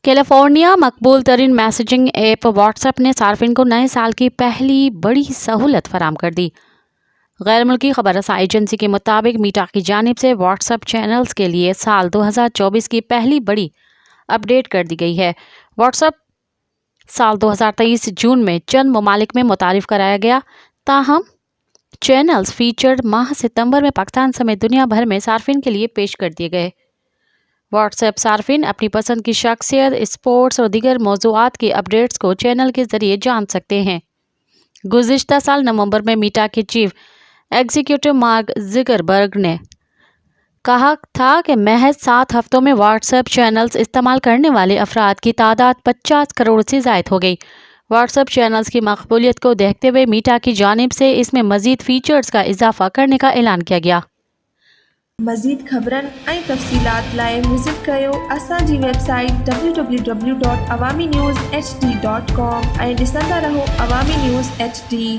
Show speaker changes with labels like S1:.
S1: California मकबूल तरीन messaging app WhatsApp ने सार्फिन को नए साल की पहली बड़ी सहूलत फराम कर दी। गैर मुल्की खबर रसाई एजेंसी के मुताबिक मीटा की जानिब से व्हाट्सएप चैनल्स के लिए साल 2024 की पहली बड़ी अपडेट कर दी गई है। व्हाट्सएप साल 2023 जून में चंद ममालिक में मुतारिफ कराया गया, ताहम चैनल्स फीचर्ड माह सितंबर में पाकिस्तान समेत दुनिया भर में सार्फिन के लिए पेश कर दिए गए। व्हाट्सएप सार्फिन अपनी पसंद की शख्सियत, स्पोर्ट्स और दीगर मौज़ूआत की अपडेट्स को चैनल के ज़रिए जान सकते हैं। गुज़िश्ता साल नवंबर में मीटा के चीफ एग्जीक्यूटिव मार्क ज़ुकरबर्ग ने कहा था कि महज 7 हफ्तों में व्हाट्सएप चैनल्स इस्तेमाल करने वाले अफराद की तादाद 50 करोड़ से ज़ायद हो गई। व्हाट्सएप चैनल्स की मकबूलियत को देखते हुए मीटा की जानिब से इसमें मज़ीद फीचर्स का इजाफा करने का ऐलान किया गया।
S2: मज़ीद ख़बरनि ऐं तफ़सीलात लाइ विज़िट कयो असांजी वेबसाइट www.awamiNewsHD.com ऐं ॾिसंदा रहो अवामी न्यूज़ HD।